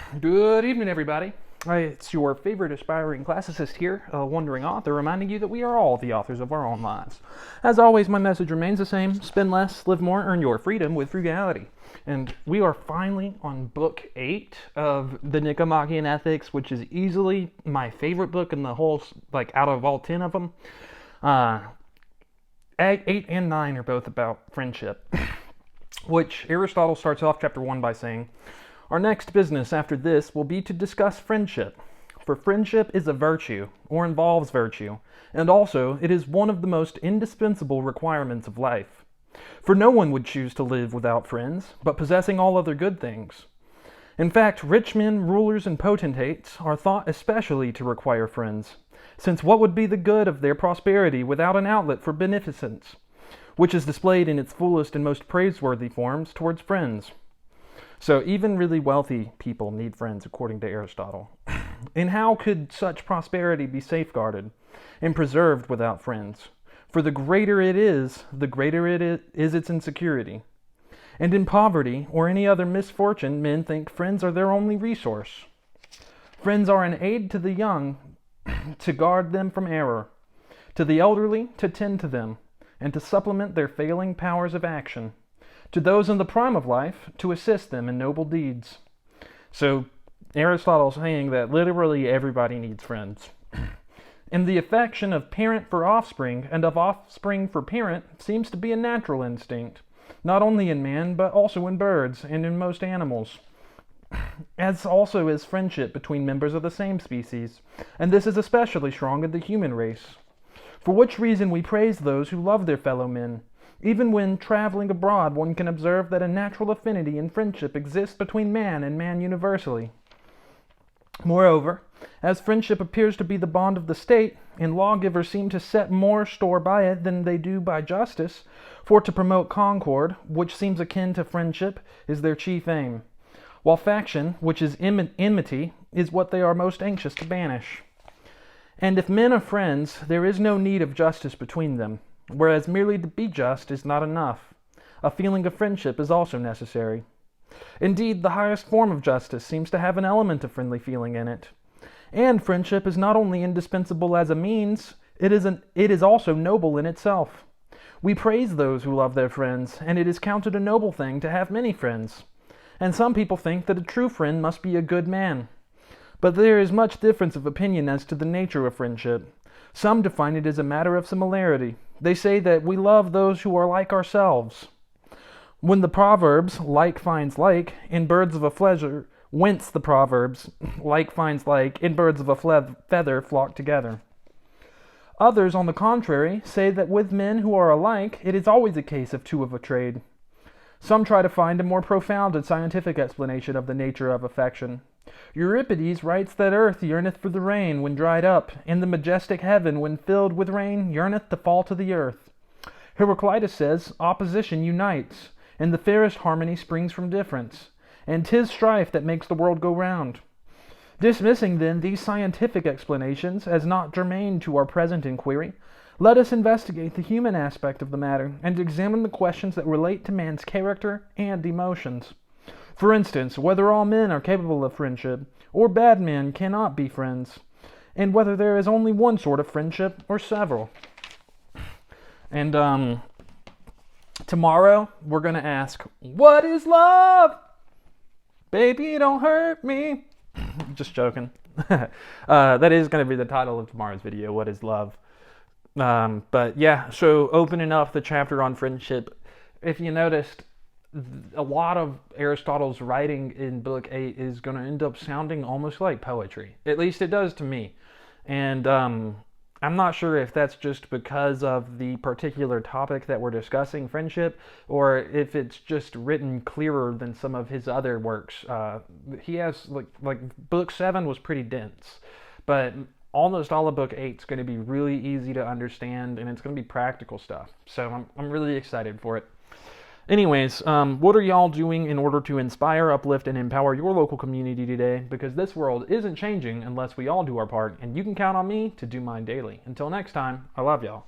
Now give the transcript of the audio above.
Good evening, everybody. It's your favorite aspiring classicist here, a wandering author, reminding you that we are all the authors of our own lives. As always, my message remains the same: spend less, live more, earn your freedom with frugality. And we are finally on book 8 of the Nicomachean Ethics, which is easily my favorite book in the whole, out of all 10 of them. 8 and 9 are both about friendship, which Aristotle starts off chapter 1 by saying, "Our next business after this will be to discuss friendship. For friendship is a virtue, or involves virtue, and also it is one of the most indispensable requirements of life. For no one would choose to live without friends, but possessing all other good things. In fact, rich men, rulers, and potentates are thought especially to require friends, since what would be the good of their prosperity without an outlet for beneficence, which is displayed in its fullest and most praiseworthy forms towards friends?" So even really wealthy people need friends, according to Aristotle. And how could such prosperity be safeguarded and preserved without friends? For the greater it is, the greater is its insecurity. And in poverty or any other misfortune, men think friends are their only resource. Friends are an aid to the young to guard them from error, to the elderly to tend to them, and to supplement their failing powers of action, to those in the prime of life to assist them in noble deeds. So Aristotle's saying that literally everybody needs friends. And the affection of parent for offspring and of offspring for parent seems to be a natural instinct, not only in man but also in birds and in most animals, as also is friendship between members of the same species, and this is especially strong in the human race. For which reason we praise those who love their fellow men. Even when traveling abroad, one can observe that a natural affinity and friendship exists between man and man universally. Moreover, as friendship appears to be the bond of the state, and lawgivers seem to set more store by it than they do by justice, for to promote concord, which seems akin to friendship, is their chief aim, while faction, which is enmity, is what they are most anxious to banish. And if men are friends, there is no need of justice between them, whereas merely to be just is not enough. A feeling of friendship is also necessary. Indeed, the highest form of justice seems to have an element of friendly feeling in it. And friendship is not only indispensable as a means, it is also noble in itself. We praise those who love their friends, and it is counted a noble thing to have many friends. And some people think that a true friend must be a good man. But there is much difference of opinion as to the nature of friendship. Some define it as a matter of similarity. They say that we love those who are like ourselves. When the proverbs, like finds like, in birds of a feather, whence the proverbs, like finds like, in birds of a feather flock together. Others, on the contrary, say that with men who are alike, it is always a case of two of a trade. Some try to find a more profound and scientific explanation of the nature of affection. Euripides writes that earth yearneth for the rain when dried up, and the majestic heaven when filled with rain yearneth to fall to the earth. Heraclitus says, opposition unites, and the fairest harmony springs from difference, and 'tis strife that makes the world go round. Dismissing then these scientific explanations as not germane to our present inquiry, let us investigate the human aspect of the matter, and examine the questions that relate to man's character and emotions. For instance, whether all men are capable of friendship, or bad men cannot be friends, and whether there is only one sort of friendship or several. And tomorrow we're going to ask, what is love? Baby, don't hurt me. Just joking. That is going to be the title of tomorrow's video, what is love? But yeah, so opening up the chapter on friendship, if you noticed, a lot of Aristotle's writing in book 8 is going to end up sounding almost like poetry. At least it does to me. And I'm not sure if that's just because of the particular topic that we're discussing, friendship, or if it's just written clearer than some of his other works. He has, like book 7 was pretty dense, but almost all of book 8 is going to be really easy to understand, and it's going to be practical stuff. So I'm really excited for it. Anyways, what are y'all doing in order to inspire, uplift, and empower your local community today? Because this world isn't changing unless we all do our part, and you can count on me to do mine daily. Until next time, I love y'all.